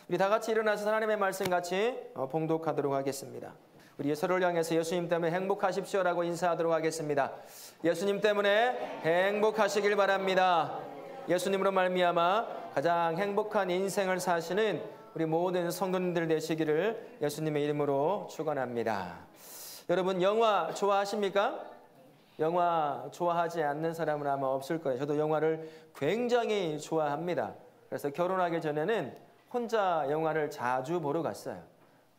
우리 다 같이 일어나서 하나님의 말씀 같이 봉독하도록 하겠습니다. 우리 서로를 향해서 예수님 때문에 행복하십시오라고 인사하도록 하겠습니다. 예수님 때문에 행복하시길 바랍니다. 예수님으로 말미암아 가장 행복한 인생을 사시는 우리 모든 성도님들 되시기를 예수님의 이름으로 축원합니다. 여러분, 영화 좋아하십니까? 영화 좋아하지 않는 사람은 아마 없을 거예요. 저도 영화를 굉장히 좋아합니다. 그래서 결혼하기 전에는 혼자 영화를 자주 보러 갔어요.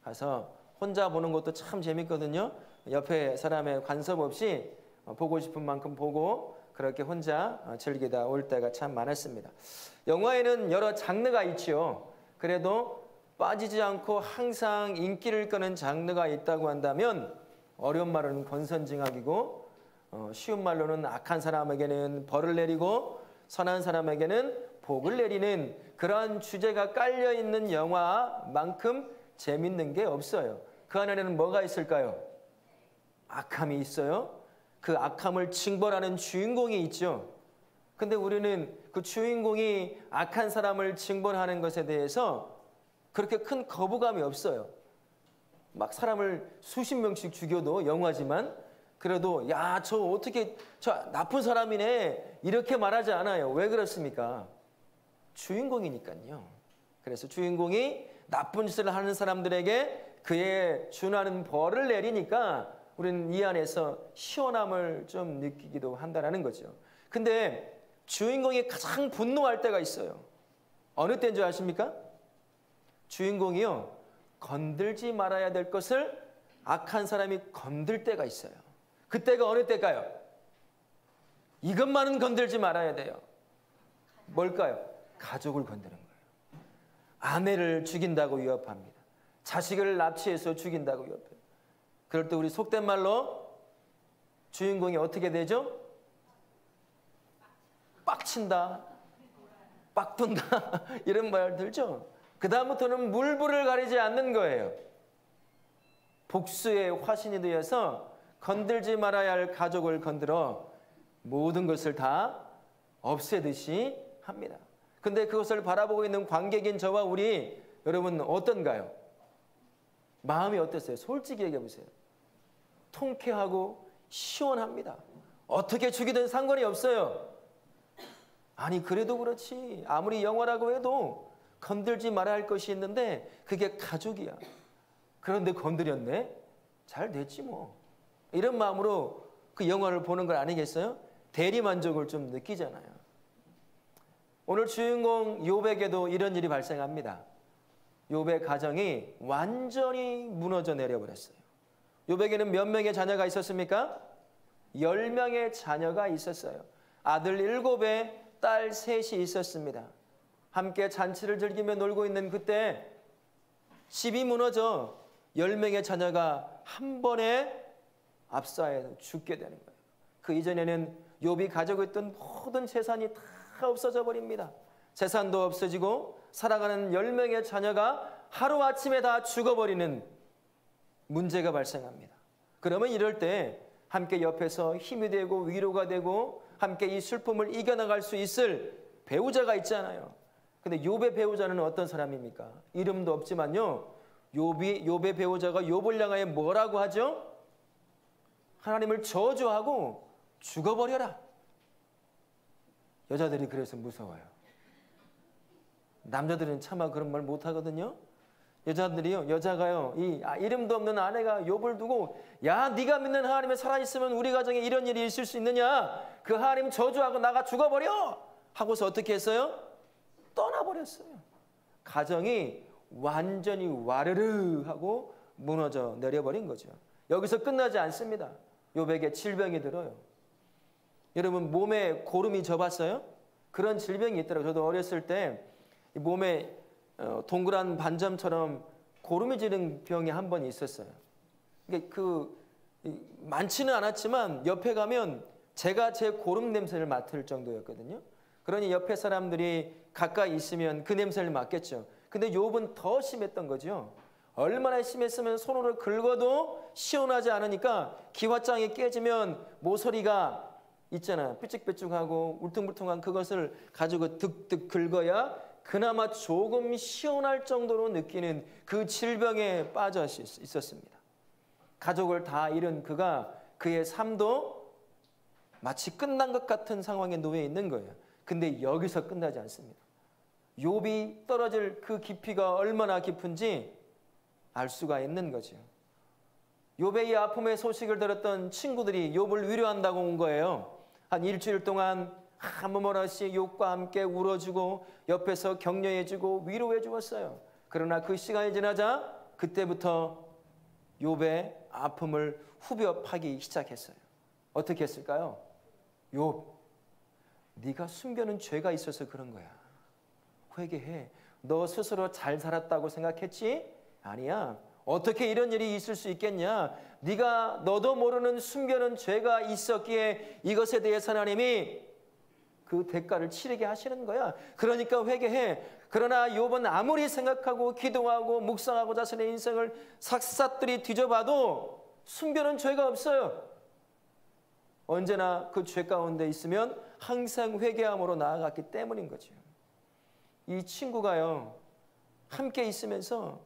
가서 혼자 보는 것도 참 재밌거든요. 옆에 사람의 간섭 없이 보고 싶은 만큼 보고 그렇게 혼자 즐기다 올 때가 참 많았습니다. 영화에는 여러 장르가 있죠. 그래도 빠지지 않고 항상 인기를 끄는 장르가 있다고 한다면 어려운 말로는 권선징악이고 쉬운 말로는 악한 사람에게는 벌을 내리고 선한 사람에게는 복을 내리는 그러한 주제가 깔려있는 영화만큼 재밌는 게 없어요. 그 안에는 뭐가 있을까요? 악함이 있어요. 그 악함을 징벌하는 주인공이 있죠. 근데 우리는 그 주인공이 악한 사람을 징벌하는 것에 대해서 그렇게 큰 거부감이 없어요. 막 사람을 수십 명씩 죽여도 영화지만 그래도 야, 저 어떻게 저 나쁜 사람이네 이렇게 말하지 않아요. 왜 그렇습니까? 주인공이니까요. 그래서 주인공이 나쁜 짓을 하는 사람들에게 그에 준하는 벌을 내리니까 우리는 이 안에서 시원함을 좀 느끼기도 한다는 거죠. 근데 주인공이 가장 분노할 때가 있어요. 어느 때인 줄 아십니까? 주인공이요, 건들지 말아야 될 것을 악한 사람이 건들 때가 있어요. 그때가 어느 때일까요? 이것만은 건들지 말아야 돼요. 뭘까요? 가족을 건드는 거예요. 아내를 죽인다고 위협합니다. 자식을 납치해서 죽인다고 위협해요. 그럴 때 우리 속된 말로 주인공이 어떻게 되죠? 빡친다, 빡둔다 이런 말 들죠? 그 다음부터는 물불을 가리지 않는 거예요. 복수의 화신이 되어서 건들지 말아야 할 가족을 건드려 모든 것을 다 없애듯이 합니다. 근데 그것을 바라보고 있는 관객인 저와 우리 여러분 어떤가요? 마음이 어땠어요? 솔직히 얘기해 보세요. 통쾌하고 시원합니다. 어떻게 죽이든 상관이 없어요. 아니 그래도 그렇지 아무리 영화라고 해도 건들지 말아야 할 것이 있는데 그게 가족이야. 그런데 건드렸네? 잘 됐지 뭐. 이런 마음으로 그 영화를 보는 걸 아니겠어요? 대리만족을 좀 느끼잖아요. 오늘 주인공 욥에게도 이런 일이 발생합니다. 욥의 가정이 완전히 무너져 내려버렸어요. 욥에게는 몇 명의 자녀가 있었습니까? 10명의 자녀가 있었어요. 아들 7에 딸 3이 있었습니다. 함께 잔치를 즐기며 놀고 있는 그때 집이 무너져 10명의 자녀가 한 번에 압사해서 죽게 되는 거예요. 그 이전에는 욥이 가지고 있던 모든 재산이 다 없어져 버립니다. 재산도 없어지고 살아가는 10명의 자녀가 하루아침에 다 죽어버리는 문제가 발생합니다. 그러면 이럴 때 함께 옆에서 힘이 되고 위로가 되고 함께 이 슬픔을 이겨나갈 수 있을 배우자가 있잖아요. 근데 욥의 배우자는 어떤 사람입니까? 이름도 없지만요, 욥의 배우자가 욥을 향하여 뭐라고 하죠? 하나님을 저주하고 죽어버려라. 여자들이 그래서 무서워요. 남자들은 차마 그런 말 못하거든요. 여자가요, 이름도 없는 아내가 욥을 두고 야, 네가 믿는 하나님에 살아있으면 우리 가정에 이런 일이 있을 수 있느냐? 그 하나님 저주하고 나가 죽어버려! 하고서 어떻게 했어요? 떠나버렸어요. 가정이 완전히 와르르 하고 무너져 내려버린 거죠. 여기서 끝나지 않습니다. 욥에게 질병이 들어요. 여러분 몸에 고름이 져봤어요? 그런 질병이 있더라고요. 저도 어렸을 때 몸에 동그란 반점처럼 고름이 지는 병이 한 번 있었어요. 많지는 않았지만 옆에 가면 제가 제 고름 냄새를 맡을 정도였거든요. 그러니 옆에 사람들이 가까이 있으면 그 냄새를 맡겠죠. 근데 욥은 더 심했던 거죠. 얼마나 심했으면 손으로 긁어도 시원하지 않으니까 기왓장이 깨지면 모서리가 있잖아요. 삐쭉삐쭉하고 울퉁불퉁한 그것을 가지고 득득 긁어야 그나마 조금 시원할 정도로 느끼는 그 질병에 빠져 있었습니다. 가족을 다 잃은 그가 그의 삶도 마치 끝난 것 같은 상황에 놓여 있는 거예요. 근데 여기서 끝나지 않습니다. 욥이 떨어질 그 깊이가 얼마나 깊은지 알 수가 있는 거죠. 욥의 이 아픔의 소식을 들었던 친구들이 욥을 위로한다고 온 거예요. 한 일주일 동안 아무 말 없이 욥과 함께 울어주고 옆에서 격려해주고 위로해 주었어요. 그러나 그 시간이 지나자 그때부터 욥의 아픔을 후벼 파기 시작했어요. 어떻게 했을까요? 욥, 네가 숨겨놓은 죄가 있어서 그런 거야. 회개해. 너 스스로 잘 살았다고 생각했지? 아니야. 어떻게 이런 일이 있을 수 있겠냐? 네가 너도 모르는 숨겨놓은 죄가 있었기에 이것에 대해서 하나님이 그 대가를 치르게 하시는 거야. 그러니까 회개해. 그러나 욥은 아무리 생각하고 기도하고 묵상하고 자신의 인생을 샅샅들이 뒤져봐도 숨겨놓은 죄가 없어요. 언제나 그 죄 가운데 있으면 항상 회개함으로 나아갔기 때문인 거죠. 이 친구가요, 함께 있으면서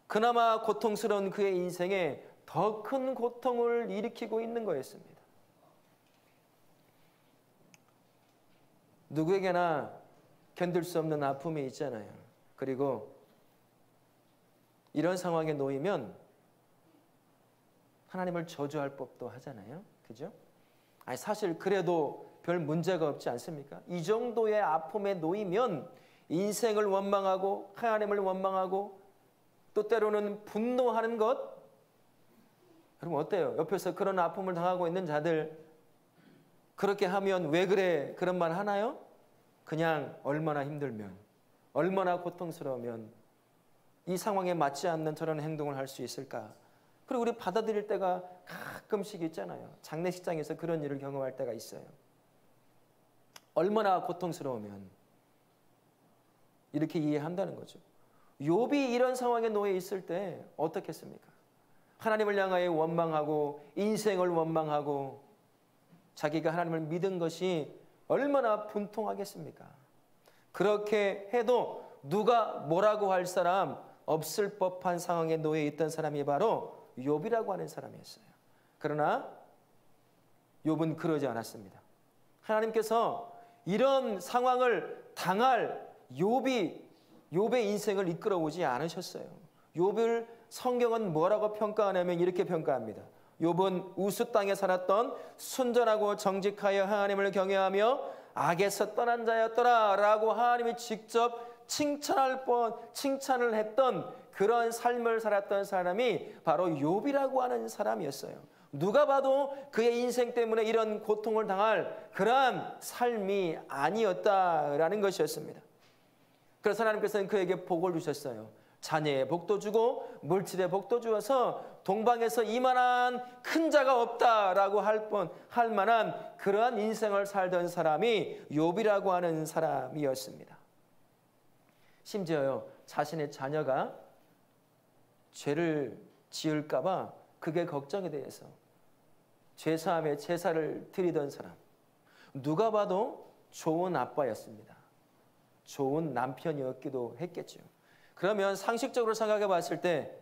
그나마 고통스러운 그의 인생에 더 큰 고통을 일으키고 있는 거였습니다. 누구에게나 견딜 수 없는 아픔이 있잖아요. 그리고 이런 상황에 놓이면 하나님을 저주할 법도 하잖아요. 그죠? 아니, 사실 그래도 별 문제가 없지 않습니까? 이 정도의 아픔에 놓이면 인생을 원망하고 하나님을 원망하고 또 때로는 분노하는 것. 여러분 어때요? 옆에서 그런 아픔을 당하고 있는 자들 그렇게 하면 왜 그래? 그런 말 하나요? 그냥 얼마나 힘들면, 얼마나 고통스러우면 이 상황에 맞지 않는 저런 행동을 할 수 있을까? 그리고 우리 받아들일 때가 가끔씩 있잖아요. 장례식장에서 그런 일을 경험할 때가 있어요. 얼마나 고통스러우면 이렇게 이해한다는 거죠. 욥이 이런 상황에 놓여 있을 때 어떻겠습니까? 하나님을 향하여 원망하고 인생을 원망하고 자기가 하나님을 믿은 것이 얼마나 분통하겠습니까? 그렇게 해도 누가 뭐라고 할 사람 없을 법한 상황에 놓여 있던 사람이 바로 욥이라고 하는 사람이었어요. 그러나 욥은 그러지 않았습니다. 하나님께서 이런 상황을 당할 욥의 인생을 이끌어오지 않으셨어요. 욥을 성경은 뭐라고 평가하냐면 이렇게 평가합니다. 욥은 우스 땅에 살았던 순전하고 정직하여 하나님을 경외하며 악에서 떠난 자였더라 라고 하나님이 직접 칭찬을 했던 그런 삶을 살았던 사람이 바로 욥이라고 하는 사람이었어요. 누가 봐도 그의 인생 때문에 이런 고통을 당할 그러한 삶이 아니었다라는 것이었습니다. 그래서 하나님께서는 그에게 복을 주셨어요. 자녀의 복도 주고 물질의 복도 주어서 동방에서 이만한 큰 자가 없다라고 할 만한 그러한 인생을 살던 사람이 욥이라고 하는 사람이었습니다. 심지어요, 자신의 자녀가 죄를 지을까 봐 그게 걱정이 돼서 죄사함의 제사를 드리던 사람. 누가 봐도 좋은 아빠였습니다. 좋은 남편이었기도 했겠죠. 그러면 상식적으로 생각해 봤을 때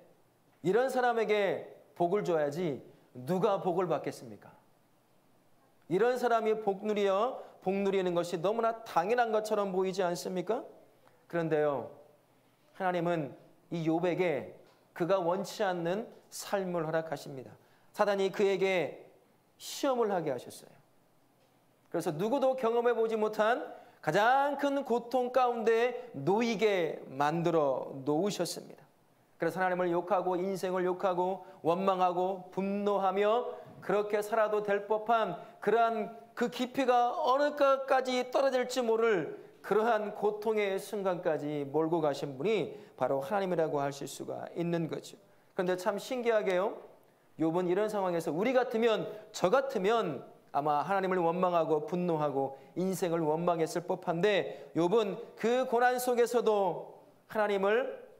이런 사람에게 복을 줘야지 누가 복을 받겠습니까? 이런 사람이 복 누리는 것이 너무나 당연한 것처럼 보이지 않습니까? 그런데요, 하나님은 이 욥에게 그가 원치 않는 삶을 허락하십니다. 사단이 그에게 시험을 하게 하셨어요. 그래서 누구도 경험해 보지 못한 가장 큰 고통 가운데 놓이게 만들어 놓으셨습니다. 그래서 하나님을 욕하고 인생을 욕하고 원망하고 분노하며 그렇게 살아도 될 법한 그러한 그 깊이가 어느 것까지 떨어질지 모를 그러한 고통의 순간까지 몰고 가신 분이 바로 하나님이라고 하실 수가 있는 거죠. 그런데 참 신기하게요, 욥은 이런 상황에서 우리 같으면 저 같으면 아마 하나님을 원망하고 분노하고 인생을 원망했을 법한데 욥은 그 고난 속에서도 하나님을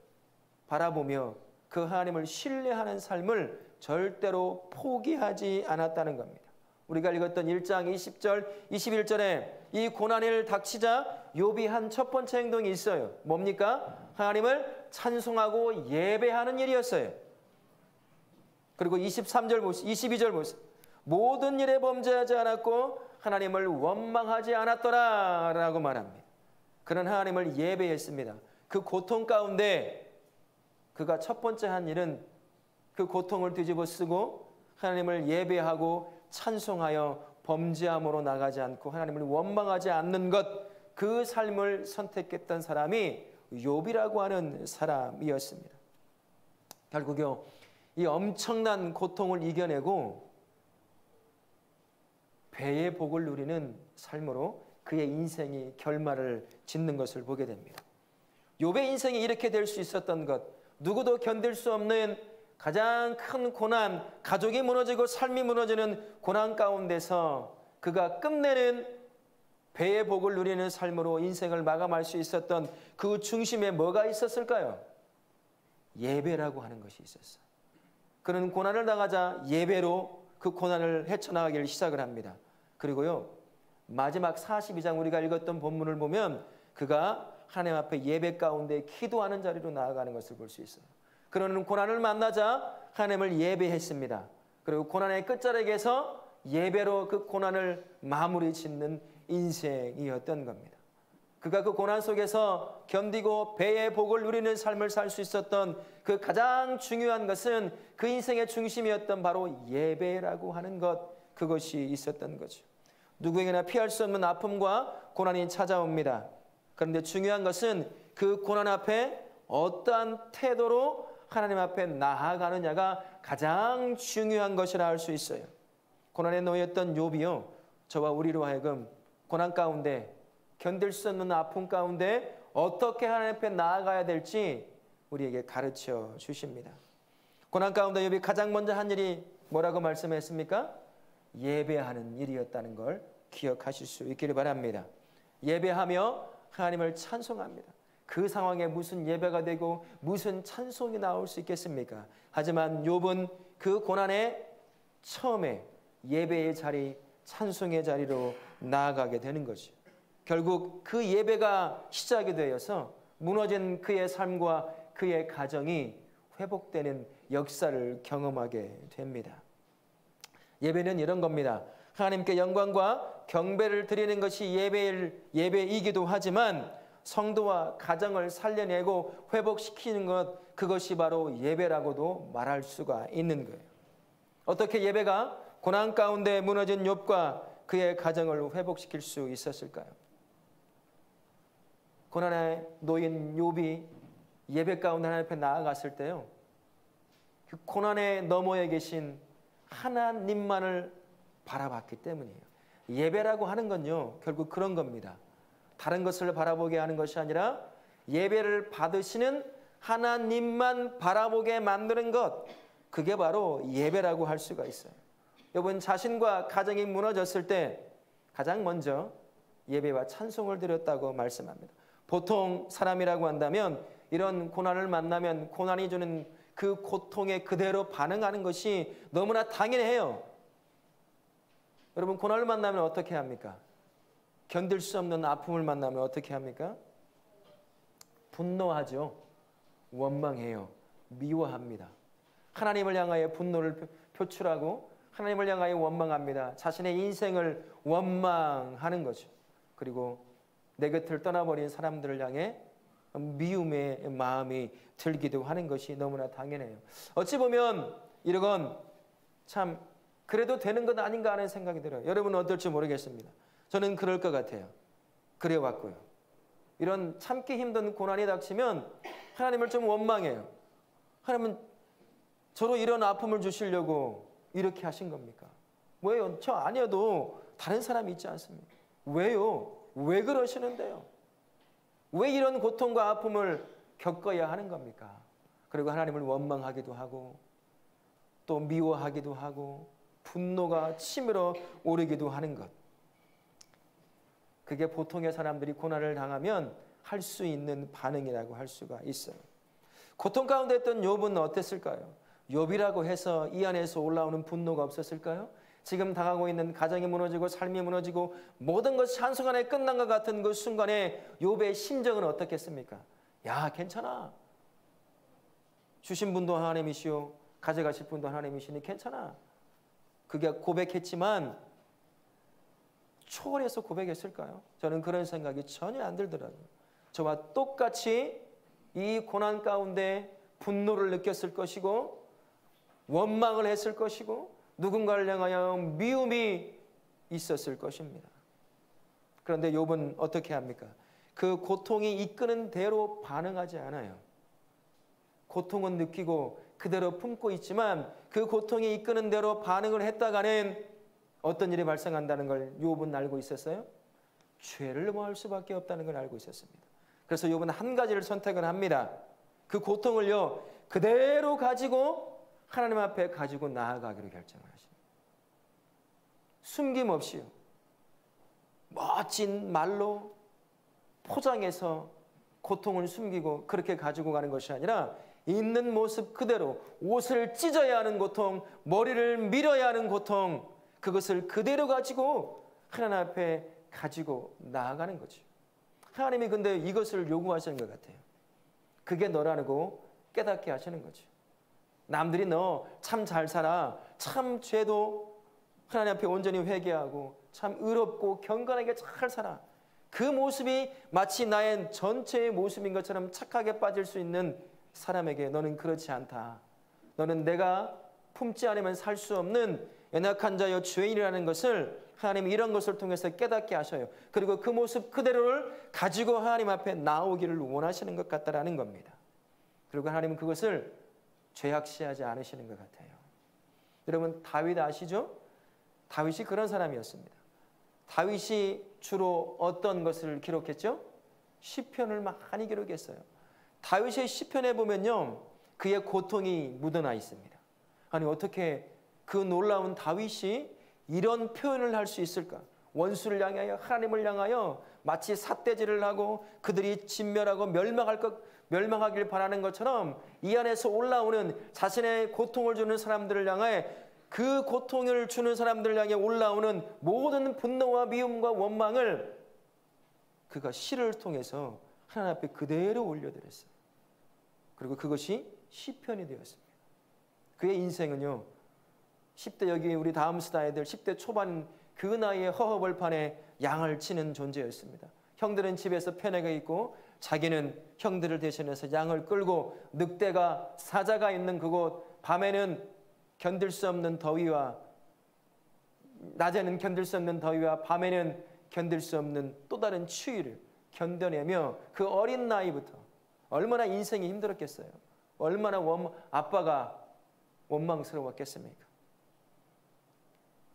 바라보며 그 하나님을 신뢰하는 삶을 절대로 포기하지 않았다는 겁니다. 우리가 읽었던 1장 20절, 21절에 이 고난을 닥치자 욥이 한 첫 번째 행동이 있어요. 뭡니까? 하나님을 찬송하고 예배하는 일이었어요. 그리고 23절 보세요. 22절 보세요. 모든 일에 범죄하지 않았고 하나님을 원망하지 않았더라 라고 말합니다. 그는 하나님을 예배했습니다. 그 고통 가운데 그가 첫 번째 한 일은 그 고통을 뒤집어 쓰고 하나님을 예배하고 찬송하여 범죄함으로 나가지 않고 하나님을 원망하지 않는 것, 그 삶을 선택했던 사람이 욥이라고 하는 사람이었습니다. 결국요, 이 엄청난 고통을 이겨내고 배의 복을 누리는 삶으로 그의 인생이 결말을 짓는 것을 보게 됩니다. 욥의 인생이 이렇게 될 수 있었던 것, 누구도 견딜 수 없는 가장 큰 고난, 가족이 무너지고 삶이 무너지는 고난 가운데서 그가 끝내는 배의 복을 누리는 삶으로 인생을 마감할 수 있었던 그 중심에 뭐가 있었을까요? 예배라고 하는 것이 있었어요. 그는 고난을 당하자 예배로 그 고난을 헤쳐나가기를 시작을 합니다. 그리고요, 마지막 42장 우리가 읽었던 본문을 보면 그가 하나님 앞에 예배 가운데 기도하는 자리로 나아가는 것을 볼 수 있어요. 그는 고난을 만나자 하나님을 예배했습니다. 그리고 고난의 끝자락에서 예배로 그 고난을 마무리 짓는 인생이었던 겁니다. 그가 그 고난 속에서 견디고 배의 복을 누리는 삶을 살 수 있었던 그 가장 중요한 것은 그 인생의 중심이었던 바로 예배라고 하는 것, 그것이 있었던 거죠. 누구에게나 피할 수 없는 아픔과 고난이 찾아옵니다. 그런데 중요한 것은 그 고난 앞에 어떠한 태도로 하나님 앞에 나아가느냐가 가장 중요한 것이라 할 수 있어요. 고난에 놓였던 욥이요, 저와 우리로 하여금 고난 가운데, 견딜 수 없는 아픔 가운데 어떻게 하나님 앞에 나아가야 될지 우리에게 가르쳐 주십니다. 고난 가운데 욥이 가장 먼저 한 일이 뭐라고 말씀했습니까? 예배하는 일이었다는 걸 기억하실 수 있기를 바랍니다. 예배하며 하나님을 찬송합니다. 그 상황에 무슨 예배가 되고 무슨 찬송이 나올 수 있겠습니까? 하지만 욥은 그 고난의 처음에 예배의 자리, 찬송의 자리로 나아가게 되는 것이죠. 결국 그 예배가 시작이 되어서 무너진 그의 삶과 그의 가정이 회복되는 역사를 경험하게 됩니다. 예배는 이런 겁니다. 하나님께 영광과 경배를 드리는 것이 예배이기도 하지만 성도와 가정을 살려내고 회복시키는 것, 그것이 바로 예배라고도 말할 수가 있는 거예요. 어떻게 예배가 고난 가운데 무너진 욥과 그의 가정을 회복시킬 수 있었을까요? 고난에 놓인 욥이 예배 가운데 하나님 앞에 나아갔을 때요, 그 고난의 너머에 계신 하나님만을 바라봤기 때문이에요. 예배라고 하는 건요, 결국 그런 겁니다. 다른 것을 바라보게 하는 것이 아니라 예배를 받으시는 하나님만 바라보게 만드는 것, 그게 바로 예배라고 할 수가 있어요. 여러분, 자신과 가정이 무너졌을 때 가장 먼저 예배와 찬송을 드렸다고 말씀합니다. 보통 사람이라고 한다면 이런 고난을 만나면 고난이 주는 그 고통에 그대로 반응하는 것이 너무나 당연해요. 여러분, 고난을 만나면 어떻게 합니까? 견딜 수 없는 아픔을 만나면 어떻게 합니까? 분노하죠. 원망해요. 미워합니다. 하나님을 향하여 분노를 표출하고 하나님을 향하여 원망합니다. 자신의 인생을 원망하는 거죠. 그리고 내 곁을 떠나버린 사람들을 향해 미움의 마음이 들기도 하는 것이 너무나 당연해요. 어찌 보면 이런 참 그래도 되는 것 아닌가 하는 생각이 들어요. 여러분은 어떨지 모르겠습니다. 저는 그럴 것 같아요. 그래왔고요. 이런 참기 힘든 고난이 닥치면 하나님을 좀 원망해요. 하나님은 저로 이런 아픔을 주시려고 이렇게 하신 겁니까? 왜요? 저 아니어도 다른 사람이 있지 않습니까? 왜요? 왜 그러시는데요? 왜 이런 고통과 아픔을 겪어야 하는 겁니까? 그리고 하나님을 원망하기도 하고 또 미워하기도 하고 분노가 치밀어 오르기도 하는 것. 그게 보통의 사람들이 고난을 당하면 할 수 있는 반응이라고 할 수가 있어요. 고통 가운데 있던 욥은 어땠을까요? 욥이라고 해서 이 안에서 올라오는 분노가 없었을까요? 지금 당하고 있는 가정이 무너지고 삶이 무너지고 모든 것이 한순간에 끝난 것 같은 그 순간에 욥의 심정은 어떻겠습니까? 야, 괜찮아. 주신 분도 하나님이시오. 가져가실 분도 하나님이시니 괜찮아. 그게 고백했지만 초월해서 고백했을까요? 저는 그런 생각이 전혀 안 들더라고요. 저와 똑같이 이 고난 가운데 분노를 느꼈을 것이고 원망을 했을 것이고 누군가를 향하여 미움이 있었을 것입니다. 그런데 욥은 어떻게 합니까? 그 고통이 이끄는 대로 반응하지 않아요. 고통은 느끼고 그대로 품고 있지만 그 고통이 이끄는 대로 반응을 했다가는 어떤 일이 발생한다는 걸 욥은 알고 있었어요? 죄를 범할 수밖에 없다는 걸 알고 있었습니다. 그래서 욥은 한 가지를 선택을 합니다. 그 고통을요 그대로 가지고 하나님 앞에 가지고 나아가기로 결정을 하십니다. 숨김없이요. 멋진 말로 포장해서 고통을 숨기고 그렇게 가지고 가는 것이 아니라 있는 모습 그대로 옷을 찢어야 하는 고통, 머리를 밀어야 하는 고통, 그것을 그대로 가지고 하나님 앞에 가지고 나아가는 거죠. 하나님이 근데 이것을 요구하시는 것 같아요. 그게 너라고 깨닫게 하시는 거죠. 남들이 너 참 잘 살아, 참 죄도 하나님 앞에 온전히 회개하고 참 의롭고 경건하게 잘 살아. 그 모습이 마치 나의 전체의 모습인 것처럼 착하게 빠질 수 있는 사람에게 너는 그렇지 않다. 너는 내가 품지 않으면 살 수 없는 연약한 자여 죄인이라는 것을 하나님이 이런 것을 통해서 깨닫게 하셔요. 그리고 그 모습 그대로를 가지고 하나님 앞에 나오기를 원하시는 것 같다라는 겁니다. 그리고 하나님은 그것을 죄악시하지 않으시는 것 같아요. 여러분 다윗 아시죠? 다윗이 그런 사람이었습니다. 다윗이 주로 어떤 것을 기록했죠? 시편을 많이 기록했어요. 다윗의 시편에 보면요 그의 고통이 묻어나 있습니다. 아니 어떻게 그 놀라운 다윗이 이런 표현을 할 수 있을까? 원수를 향하여 하나님을 향하여 마치 삿대질을 하고 그들이 진멸하고 멸망하길 바라는 것처럼 이 안에서 올라오는 자신의 고통을 주는 사람들을 향해 그 고통을 주는 사람들을 향해 올라오는 모든 분노와 미움과 원망을 그가 시를 통해서 하나님 앞에 그대로 올려드렸어요. 그리고 그것이 시편이 되었습니다. 그의 인생은요 10대 여기 우리 다음 스타일들 10대 초반 그 나이에 허허벌판에 양을 치는 존재였습니다. 형들은 집에서 편애가 있고 자기는 형들을 대신해서 양을 끌고 늑대가 사자가 있는 그곳 밤에는 견딜 수 없는 더위와 낮에는 견딜 수 없는 더위와 밤에는 견딜 수 없는 또 다른 추위를 견뎌내며 그 어린 나이부터 얼마나 인생이 힘들었겠어요. 얼마나 아빠가 원망스러웠겠습니까?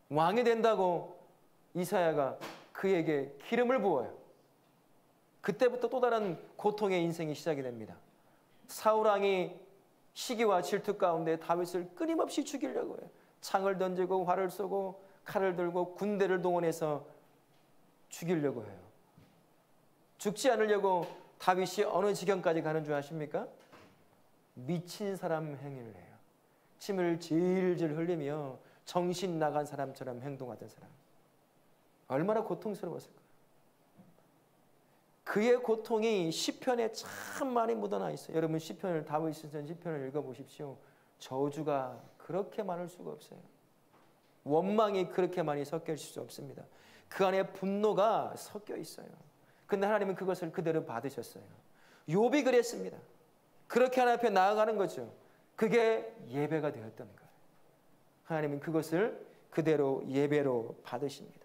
왕이 된다고 이사야가 그에게 기름을 부어요. 그때부터 또 다른 고통의 인생이 시작이 됩니다. 사울왕이 시기와 질투 가운데 다윗을 끊임없이 죽이려고 해요. 창을 던지고 활을 쏘고 칼을 들고 군대를 동원해서 죽이려고 해요. 죽지 않으려고 다윗이 어느 지경까지 가는 줄 아십니까? 미친 사람 행위를 해요. 침을 질질 흘리며 정신 나간 사람처럼 행동하던 사람. 얼마나 고통스러웠을까요? 그의 고통이 시편에 참 많이 묻어나 있어요. 여러분 시편을 다윗이 쓴 시편을 읽어보십시오. 저주가 그렇게 많을 수가 없어요. 원망이 그렇게 많이 섞여 있을 수 없습니다. 그 안에 분노가 섞여 있어요. 근데 하나님은 그것을 그대로 받으셨어요. 욥이 그랬습니다. 그렇게 하나님 앞에 나아가는 거죠. 그게 예배가 되었던 거예요. 하나님은 그것을 그대로 예배로 받으십니다.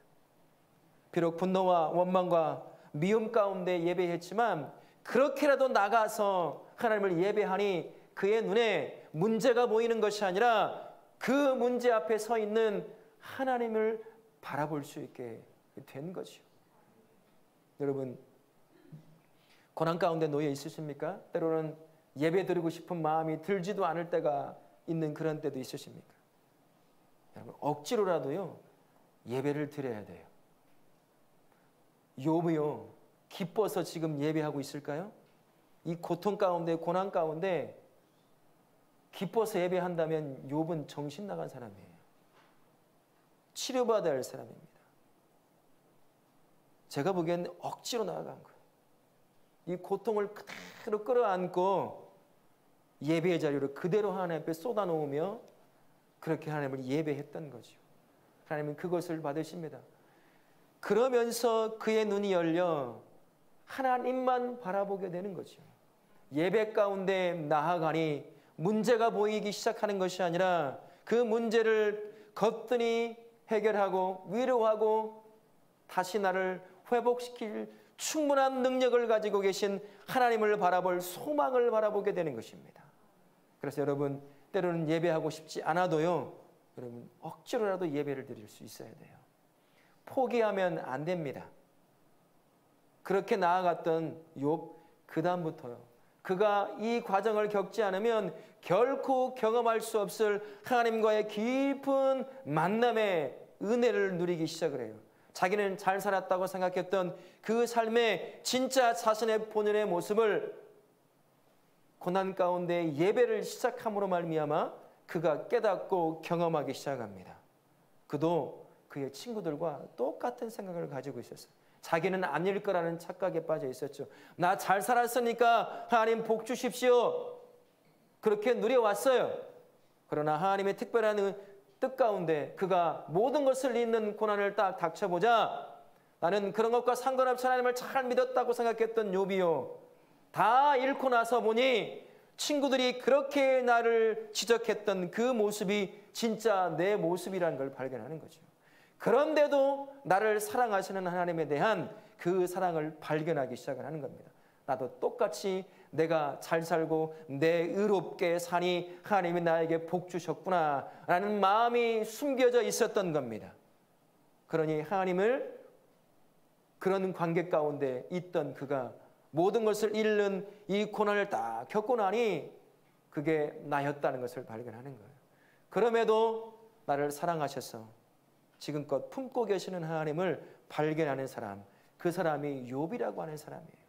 비록 분노와 원망과 미움 가운데 예배했지만 그렇게라도 나가서 하나님을 예배하니 그의 눈에 문제가 보이는 것이 아니라 그 문제 앞에 서 있는 하나님을 바라볼 수 있게 된 거죠. 여러분 고난 가운데 놓여 있으십니까? 때로는 예배 드리고 싶은 마음이 들지도 않을 때가 있는 그런 때도 있으십니까? 여러분 억지로라도요 예배를 드려야 돼요. 욥이요 기뻐서 지금 예배하고 있을까요? 이 고통 가운데 고난 가운데 기뻐서 예배한다면 욥은 정신 나간 사람이에요. 치료받아야 할 사람입니다. 제가 보기엔 억지로 나아간 거예요. 이 고통을 그대로 끌어안고 예배의 자리로 그대로 하나님 앞에 쏟아놓으며 그렇게 하나님을 예배했던 거죠. 하나님은 그것을 받으십니다. 그러면서 그의 눈이 열려 하나님만 바라보게 되는 거죠. 예배 가운데 나아가니 문제가 보이기 시작하는 것이 아니라 그 문제를 거뜬히 해결하고 위로하고 다시 나를 회복시킬 충분한 능력을 가지고 계신 하나님을 바라볼 소망을 바라보게 되는 것입니다. 그래서 여러분, 때로는 예배하고 싶지 않아도요, 여러분 억지로라도 예배를 드릴 수 있어야 돼요. 포기하면 안 됩니다. 그렇게 나아갔던 욥, 그 다음부터요, 그가 이 과정을 겪지 않으면 결코 경험할 수 없을 하나님과의 깊은 만남의 은혜를 누리기 시작을 해요. 자기는 잘 살았다고 생각했던 그 삶의 진짜 자신의 본연의 모습을 고난 가운데 예배를 시작함으로 말미암아 그가 깨닫고 경험하기 시작합니다. 그도 그의 친구들과 똑같은 생각을 가지고 있었어요. 자기는 아닐 거라는 착각에 빠져 있었죠. 나 잘 살았으니까 하나님 복 주십시오. 그렇게 누려왔어요. 그러나 하나님의 특별한 뜻 가운데 그가 모든 것을 잃는 고난을 딱 닥쳐보자 나는 그런 것과 상관없이 하나님을 잘 믿었다고 생각했던 욥이요, 다 잃고 나서 보니 친구들이 그렇게 나를 지적했던 그 모습이 진짜 내 모습이라는 걸 발견하는 거죠. 그런데도 나를 사랑하시는 하나님에 대한 그 사랑을 발견하기 시작을 하는 겁니다. 나도 똑같이 내가 잘 살고 내 의롭게 사니 하나님이 나에게 복 주셨구나 라는 마음이 숨겨져 있었던 겁니다. 그러니 하나님을 그런 관계 가운데 있던 그가 모든 것을 잃는 이 고난을 딱 겪고 나니 그게 나였다는 것을 발견하는 거예요. 그럼에도 나를 사랑하셔서 지금껏 품고 계시는 하나님을 발견하는 사람, 그 사람이 욥이라고 하는 사람이에요.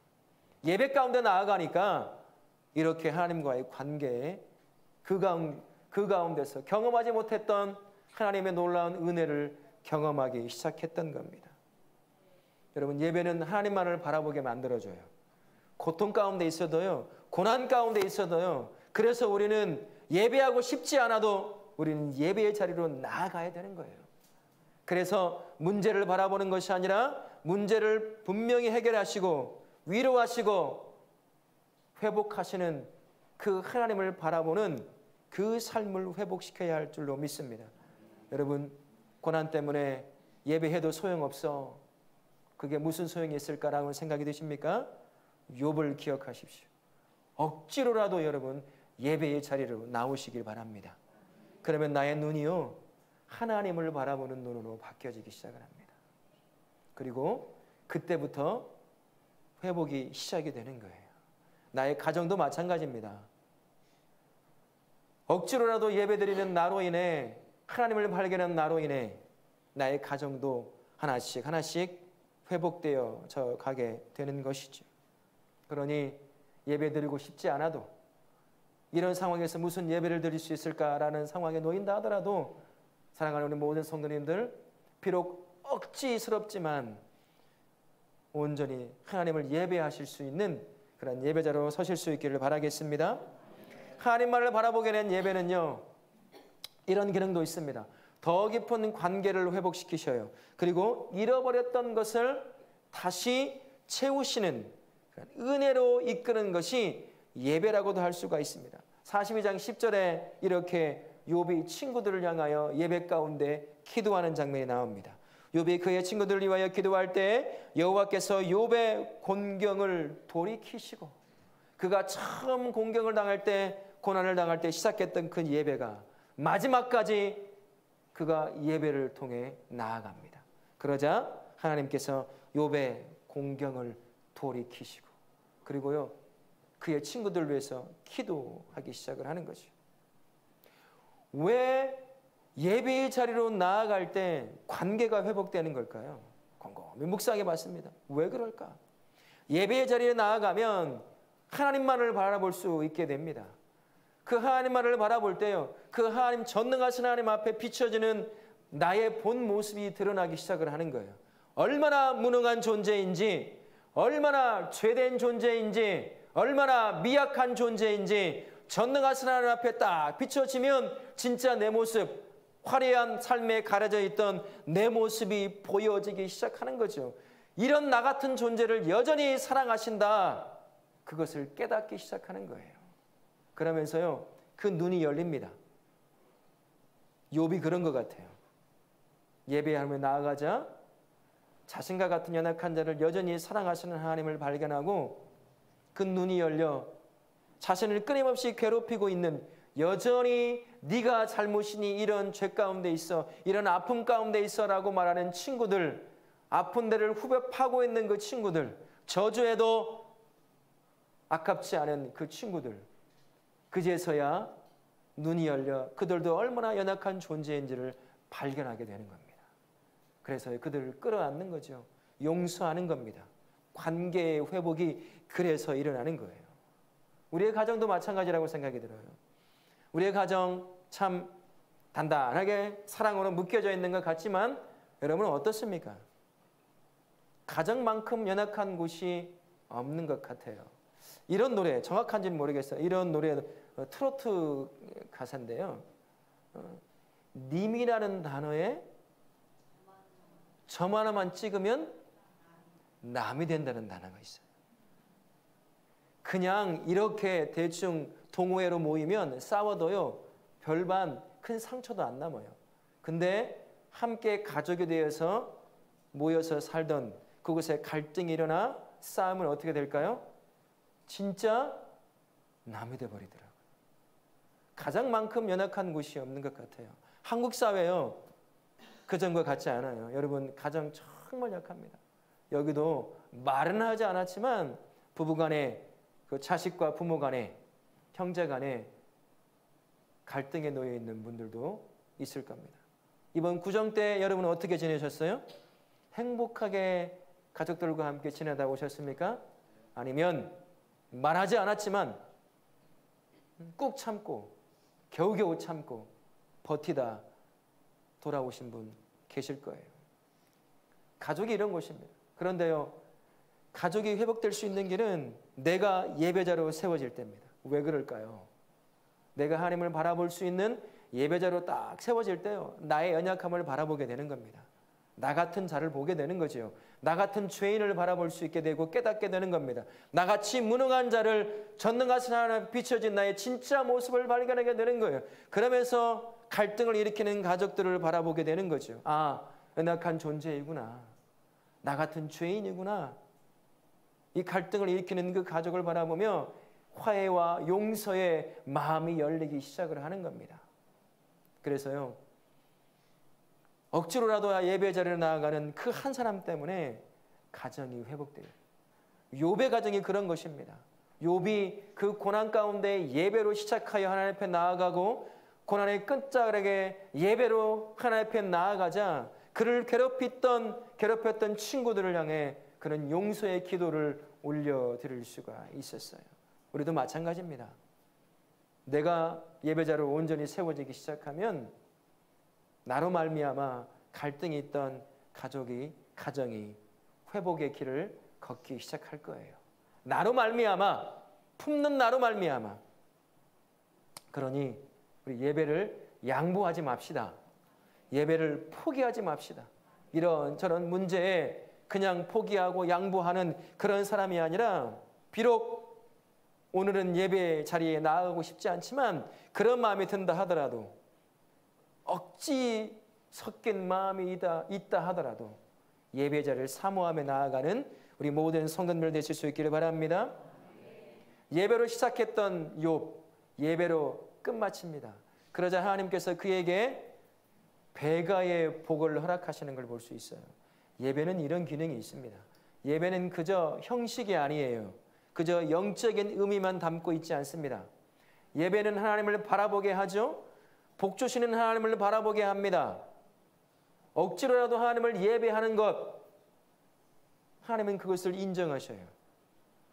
예배 가운데 나아가니까 이렇게 하나님과의 관계에 그 가운데서 경험하지 못했던 하나님의 놀라운 은혜를 경험하기 시작했던 겁니다. 여러분, 예배는 하나님만을 바라보게 만들어줘요. 고통 가운데 있어도요, 고난 가운데 있어도요, 그래서 우리는 예배하고 싶지 않아도 우리는 예배의 자리로 나아가야 되는 거예요. 그래서 문제를 바라보는 것이 아니라 문제를 분명히 해결하시고 위로하시고 회복하시는 그 하나님을 바라보는 그 삶을 회복시켜야 할 줄로 믿습니다. 여러분, 고난 때문에 예배해도 소용없어. 그게 무슨 소용이 있을까라는 생각이 드십니까? 욥을 기억하십시오. 억지로라도 여러분 예배의 자리로 나오시길 바랍니다. 그러면 나의 눈이요, 하나님을 바라보는 눈으로 바뀌어지기 시작을 합니다. 그리고 그때부터 회복이 시작이 되는 거예요. 나의 가정도 마찬가지입니다. 억지로라도 예배드리는 나로 인해, 하나님을 발견한 나로 인해 나의 가정도 하나씩 하나씩 회복되어 가게 되는 것이죠. 그러니 예배드리고 싶지 않아도, 이런 상황에서 무슨 예배를 드릴 수 있을까라는 상황에 놓인다 하더라도 사랑하는 우리 모든 성도님들, 비록 억지스럽지만 온전히 하나님을 예배하실 수 있는 그런 예배자로 서실 수 있기를 바라겠습니다. 하나님만을 바라보게 된 예배는요, 이런 기능도 있습니다. 더 깊은 관계를 회복시키셔요. 그리고 잃어버렸던 것을 다시 채우시는 은혜로 이끄는 것이 예배라고도 할 수가 있습니다. 42장 10절에 이렇게 욥이 친구들을 향하여 예배 가운데 기도하는 장면이 나옵니다. 욥이 그의 친구들을 위하여 기도할 때 여호와께서 욥의 곤경을 돌이키시고, 그가 처음 공경을 당할 때, 고난을 당할 때 시작했던 그 예배가 마지막까지 그가 예배를 통해 나아갑니다. 그러자 하나님께서 욥의 공경을 돌이키시고, 그리고요 그의 친구들을 위해서 기도하기 시작을 하는 거죠. 왜 예배의 자리로 나아갈 때 관계가 회복되는 걸까요? 곰곰이 묵상해 봤습니다. 왜 그럴까? 예배의 자리에 나아가면 하나님만을 바라볼 수 있게 됩니다. 그 하나님만을 바라볼 때요, 그 하나님 전능하신 하나님 앞에 비춰지는 나의 본 모습이 드러나기 시작을 하는 거예요. 얼마나 무능한 존재인지, 얼마나 죄된 존재인지, 얼마나 미약한 존재인지 전능하신 하나님 앞에 딱 비춰지면 진짜 내 모습, 화려한 삶에 가려져 있던 내 모습이 보여지기 시작하는 거죠. 이런 나 같은 존재를 여전히 사랑하신다. 그것을 깨닫기 시작하는 거예요. 그러면서요, 그 눈이 열립니다. 욥이 그런 것 같아요. 예배하며 나아가자 자신과 같은 연약한 자를 여전히 사랑하시는 하나님을 발견하고 그 눈이 열려 자신을 끊임없이 괴롭히고 있는, 여전히 네가 잘못이니 이런 죄 가운데 있어, 이런 아픔 가운데 있어라고 말하는 친구들, 아픈 데를 후벼 파고 있는 그 친구들, 저주해도 아깝지 않은 그 친구들, 그제서야 눈이 열려 그들도 얼마나 연약한 존재인지를 발견하게 되는 겁니다. 그래서 그들을 끌어안는 거죠. 용서하는 겁니다. 관계의 회복이 그래서 일어나는 거예요. 우리의 가정도 마찬가지라고 생각이 들어요. 우리의 가정 참 단단하게 사랑으로 묶여져 있는 것 같지만 여러분은 어떻습니까? 가정만큼 연약한 곳이 없는 것 같아요. 이런 노래, 정확한지는 모르겠어요. 이런 노래 트로트 가사인데요. 님이라는 단어에 점 하나만 찍으면 남이 된다는 단어가 있어요. 그냥 이렇게 대충 동호회로 모이면 싸워도요, 별반 큰 상처도 안 남아요. 근데 함께 가족이 되어서 모여서 살던 그곳에 갈등이 일어나 싸움은 어떻게 될까요? 진짜 남이 돼버리더라고요. 가장만큼 연약한 곳이 없는 것 같아요. 한국 사회요, 그전과 같지 않아요. 여러분, 가정 정말 약합니다. 여기도 말은 하지 않았지만 부부간에, 그 자식과 부모 간에, 형제 간에 갈등에 놓여 있는 분들도 있을 겁니다. 이번 구정 때 여러분은 어떻게 지내셨어요? 행복하게 가족들과 함께 지내다 오셨습니까? 아니면 말하지 않았지만 꾹 참고 겨우겨우 참고 버티다 돌아오신 분 계실 거예요. 가족이 이런 곳입니다. 그런데요, 가족이 회복될 수 있는 길은 내가 예배자로 세워질 때입니다. 왜 그럴까요? 내가 하나님을 바라볼 수 있는 예배자로 딱 세워질 때요, 나의 연약함을 바라보게 되는 겁니다. 나 같은 자를 보게 되는 거죠. 나 같은 죄인을 바라볼 수 있게 되고 깨닫게 되는 겁니다. 나같이 무능한 자를 전능하신 하나님 비춰진 나의 진짜 모습을 발견하게 되는 거예요. 그러면서 갈등을 일으키는 가족들을 바라보게 되는 거죠. 아, 연약한 존재이구나. 나 같은 죄인이구나. 이 갈등을 일으키는 그 가족을 바라보며 화해와 용서의 마음이 열리기 시작을 하는 겁니다. 그래서요, 억지로라도 예배 자리에 나아가는 그 한 사람 때문에 가정이 회복돼요. 욥의 가정이 그런 것입니다. 욥이 그 고난 가운데 예배로 시작하여 하나님 앞에 나아가고 고난의 끝자락에 예배로 하나님 앞에 나아가자 그를 괴롭혔던 친구들을 향해 그런 용서의 기도를 올려드릴 수가 있었어요. 우리도 마찬가지입니다. 내가 예배자로 온전히 세워지기 시작하면 나로 말미암아 갈등이 있던 가정이 회복의 길을 걷기 시작할 거예요. 나로 말미암아, 품는 나로 말미암아. 그러니 우리 예배를 양보하지 맙시다. 예배를 포기하지 맙시다. 이런저런 문제에 그냥 포기하고 양보하는 그런 사람이 아니라, 비록 오늘은 예배 자리에 나아가고 싶지 않지만 그런 마음이 든다 하더라도, 억지 섞인 마음이 있다 하더라도 예배 자리를 사모하며 나아가는 우리 모든 성도님들 되실 수 있기를 바랍니다. 예배로 시작했던 욥, 예배로 끝마칩니다. 그러자 하나님께서 그에게 배가의 복을 허락하시는 걸 볼 수 있어요. 예배는 이런 기능이 있습니다. 예배는 그저 형식이 아니에요. 그저 영적인 의미만 담고 있지 않습니다. 예배는 하나님을 바라보게 하죠. 복 주시는 하나님을 바라보게 합니다. 억지로라도 하나님을 예배하는 것, 하나님은 그것을 인정하셔요.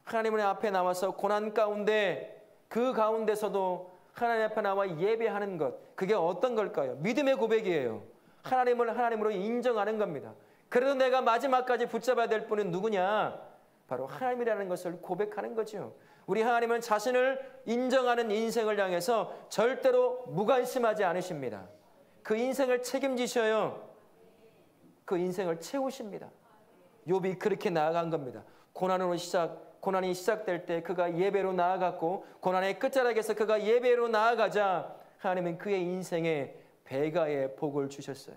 하나님의 앞에 나와서 고난 가운데, 그 가운데서도 하나님 앞에 나와 예배하는 것, 그게 어떤 걸까요? 믿음의 고백이에요. 하나님을 하나님으로 인정하는 겁니다. 그래도 내가 마지막까지 붙잡아야 될 분은 누구냐? 바로 하나님이라는 것을 고백하는 거죠. 우리 하나님은 자신을 인정하는 인생을 향해서 절대로 무관심하지 않으십니다. 그 인생을 책임지셔요. 그 인생을 채우십니다. 욥이 그렇게 나아간 겁니다. 고난이 시작될 때 그가 예배로 나아갔고, 고난의 끝자락에서 그가 예배로 나아가자 하나님은 그의 인생에 배가의 복을 주셨어요.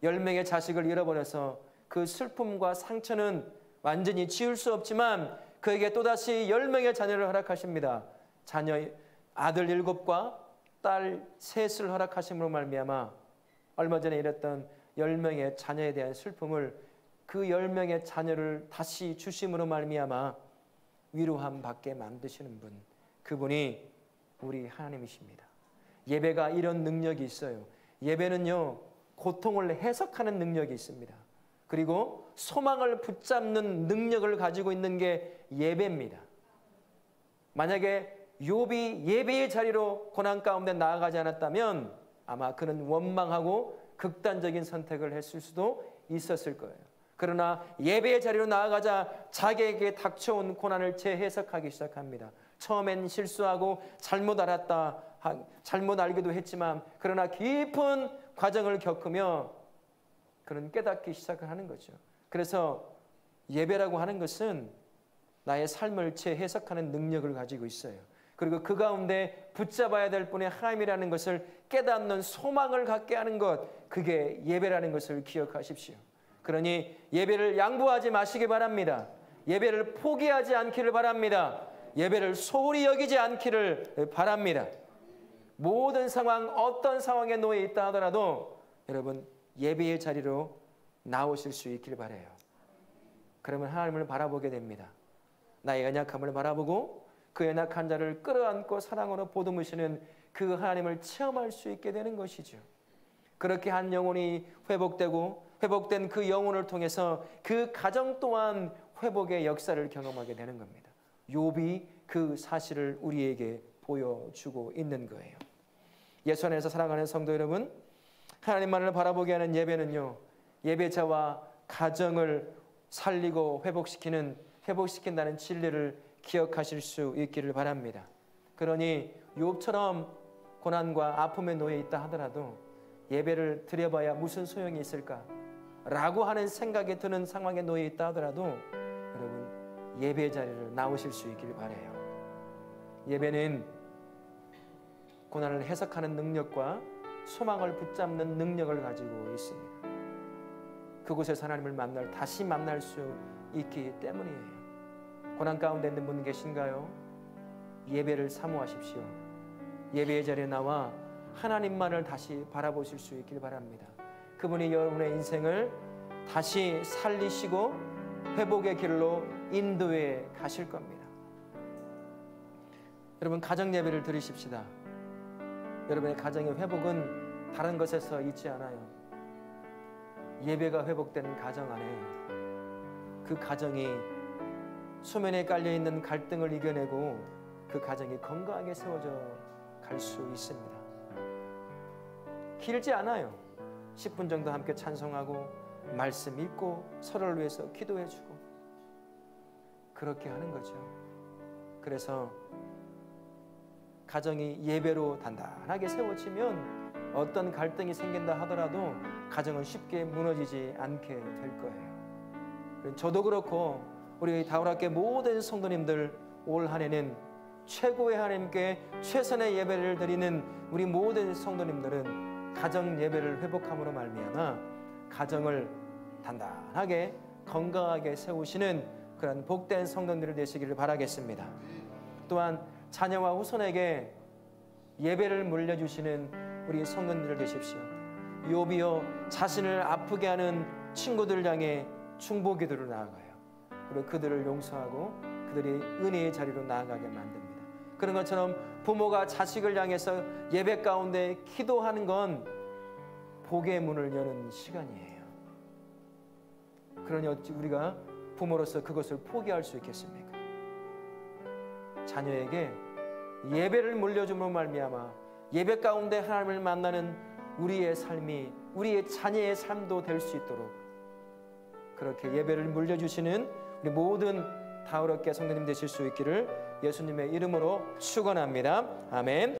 10명의 자식을 잃어버려서 그 슬픔과 상처는 완전히 지울 수 없지만 그에게 또다시 10명의 자녀를 허락하십니다. 아들 7과 딸 3을 허락하심으로 말미암아 얼마 전에 이랬던 10명의 자녀에 대한 슬픔을 그 10명의 자녀를 다시 주심으로 말미암아 위로함 받게 만드시는 분, 그분이 우리 하나님이십니다. 예배가 이런 능력이 있어요. 예배는요, 고통을 해석하는 능력이 있습니다. 그리고 소망을 붙잡는 능력을 가지고 있는 게 예배입니다. 만약에 욥이 예배의 자리로 고난 가운데 나아가지 않았다면 아마 그는 원망하고 극단적인 선택을 했을 수도 있었을 거예요. 그러나 예배의 자리로 나아가자 자기에게 닥쳐온 고난을 재해석하기 시작합니다. 처음엔 실수하고 잘못 알기도 했지만 그러나 깊은 과정을 겪으며 그는 깨닫기 시작을 하는 거죠. 그래서 예배라고 하는 것은 나의 삶을 재해석하는 능력을 가지고 있어요. 그리고 그 가운데 붙잡아야 될 분의 하나님이라는 것을 깨닫는 소망을 갖게 하는 것, 그게 예배라는 것을 기억하십시오. 그러니 예배를 양보하지 마시기 바랍니다. 예배를 포기하지 않기를 바랍니다. 예배를 소홀히 여기지 않기를 바랍니다. 모든 상황, 어떤 상황에 놓여 있다 하더라도 여러분 예배의 자리로 나오실 수 있길 바라요. 그러면 하나님을 바라보게 됩니다. 나의 연약함을 바라보고 그 연약한 자를 끌어안고 사랑으로 보듬으시는 그 하나님을 체험할 수 있게 되는 것이죠. 그렇게 한 영혼이 회복된 그 영혼을 통해서 그 가정 또한 회복의 역사를 경험하게 되는 겁니다. 욥이 그 사실을 우리에게 보여주고 있는 거예요. 예수 안에서 사랑하는 성도 여러분, 하나님만을 바라보게 하는 예배는요, 예배자와 가정을 살리고 회복시킨다는 진리를 기억하실 수 있기를 바랍니다. 그러니 욥처럼 고난과 아픔에 놓여 있다 하더라도 예배를 드려봐야 무슨 소용이 있을까? 라고 하는 생각이 드는 상황에 놓여 있다 하더라도 여러분 예배 자리를 나오실 수 있기를 바라요. 예배는 고난을 해석하는 능력과 소망을 붙잡는 능력을 가지고 있습니다. 그곳에서 하나님을 다시 만날 수 있기 때문이에요. 고난 가운데 있는 분 계신가요? 예배를 사모하십시오. 예배의 자리에 나와 하나님만을 다시 바라보실 수 있길 바랍니다. 그분이 여러분의 인생을 다시 살리시고 회복의 길로 인도해 가실 겁니다. 여러분 가정 예배를 드리십시다. 여러분의 가정의 회복은 다른 것에서 있지 않아요. 예배가 회복된 가정 안에 그 가정이 수면에 깔려있는 갈등을 이겨내고 그 가정이 건강하게 세워져 갈 수 있습니다. 길지 않아요. 10분 정도 함께 찬송하고 말씀 읽고 서로를 위해서 기도해주고 그렇게 하는 거죠. 그래서 가정이 예배로 단단하게 세워지면 어떤 갈등이 생긴다 하더라도 가정은 쉽게 무너지지 않게 될 거예요. 저도 그렇고 우리 다울학교 모든 성도님들 올 한 해는 최고의 하나님께 최선의 예배를 드리는 우리 모든 성도님들은 가정 예배를 회복함으로 말미암아 가정을 단단하게 건강하게 세우시는 그런 복된 성도님들 되시기를 바라겠습니다. 또한 자녀와 후손에게 예배를 물려주시는 우리 성도님들 되십시오. 욥이요 자신을 아프게 하는 친구들 향해 중보기도를 나아가요. 그리고 그들을 용서하고 그들이 은혜의 자리로 나아가게 만듭니다. 그런 것처럼 부모가 자식을 향해서 예배 가운데 기도하는 건 복의 문을 여는 시간이에요. 그러니 어찌 우리가 부모로서 그것을 포기할 수 있겠습니까? 자녀에게 예배를 물려줌으로 말미암아 예배 가운데 하나님을 만나는 우리의 삶이 우리의 자녀의 삶도 될 수 있도록 그렇게 예배를 물려주시는 우리 모든 다우럽게 성도님 되실 수 있기를 예수님의 이름으로 축원합니다. 아멘.